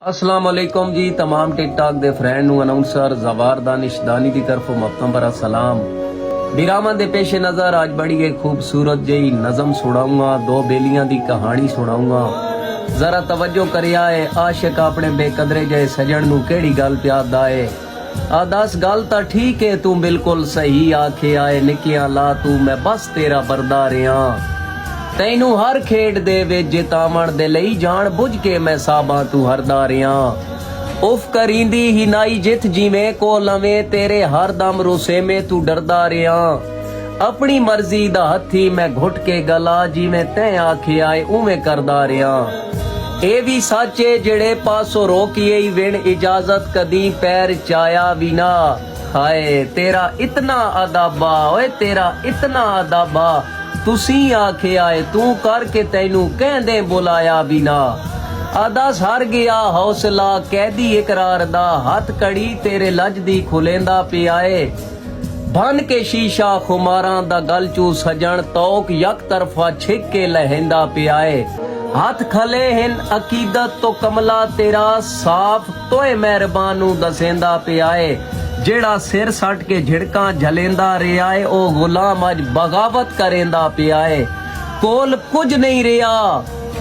अस्सलाम वालेकुम जी तमाम टिकटॉक दे फ्रेंड नू अनाउंसर जवार दानिशदानी दी तरफ मोहतरम बरा सलाम। बिरामा दे पेश नजर आज बड़ी एक खूबसूरत जही नज़म सुनाऊंगा, दो बेलियां दी कहानी सुनाऊंगा। जरा तवज्जो करिया है, आशिक अपने बेकदरे जय सजन नू केड़ी गल प्याद आए। आ दस गल तां ठीक है, तू बिल्कुल सही आखे आए। निकियां ला तू मैं बस तेरा बरदार हां। तैनू हर खेड दे विच जितावण दे लई जान बुझ के मैं साबा तू हरदा रियां। उफ करींदी ही नाई जिथ जिवें को लवें, तेरे हर दम रुसे में तू डरदा रियां। अपनी मर्जी दा हथी मैं घुट के गला, जिवें तैं आखिया ऐ उवें करदा रियां। ए भी साचे जेड़े पासों रोकिए ही विण इजाजत कदी पैर चाया भी ना। हाय तेरा इतना अदाबा, ओए तेरा इतना अदाबा, तुसी आखे आए तू करके तैनू कहंदे बुलाया भी ना। आदा सर गया हौसला कैदी इकरार दा, हथ कड़ी तेरे लजदी खुलेंदा पियाए। बन के शीशा खुमारां दा गल चू सजन, तौक यक तरफा छिक के लहेंदा पियाए। हथ खले हिन अकीदत तो कमला तेरा, साफ तोए मेहरबानू दसेंदा पियाए। जेड़ा सिर सट के झिड़का झलेंदा रिया है, ओ गुलाम अज बगावत करेंदा पिया है। कोल कुछ नहीं रिया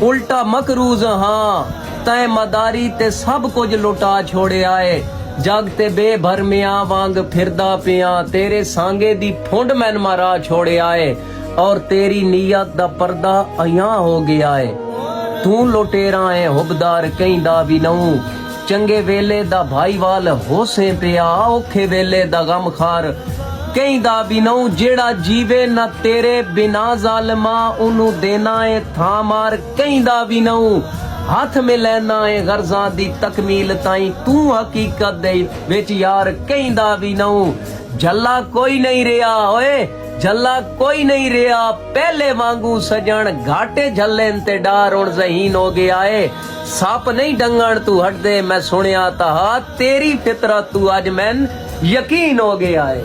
उल्टा मकरूज हां, तै मदारी ते सब कुछ लुटा छोड़िया है। जग ते बेभरमिया वांग फिरदा पिया, तेरे सांगे दी फुंड मैन मारा छोड़िया है। और तेरी नीयत दा पर्दा अयां हो गया है। तू लुटेरा है हुबदार कहीं भी नहूं, चंगे वेले दा भाईवाल होसे पिया, औखे वेले दा गमखार कहीं दा भी नहूं। जेड़ा जीवे न तेरे बिना जालमा, उन्नू देना है था मार कहीं दा भी नहूं। हाथ में लेना है गर्जा दी तकमील ताई, तू हकीकत दे विच यार कहीं दा भी नहूं। झल्ला कोई नहीं रिया ओए, झल्ला कोई नहीं रिया पहले वांगू सजन, घाटे झल्लेन ते डार हुण ज़हीन हो गया है। सप नहीं डंगण तू हट दे, मैं सुनिया तहा तेरी फितरत तू अज मैन यकीन हो गया है।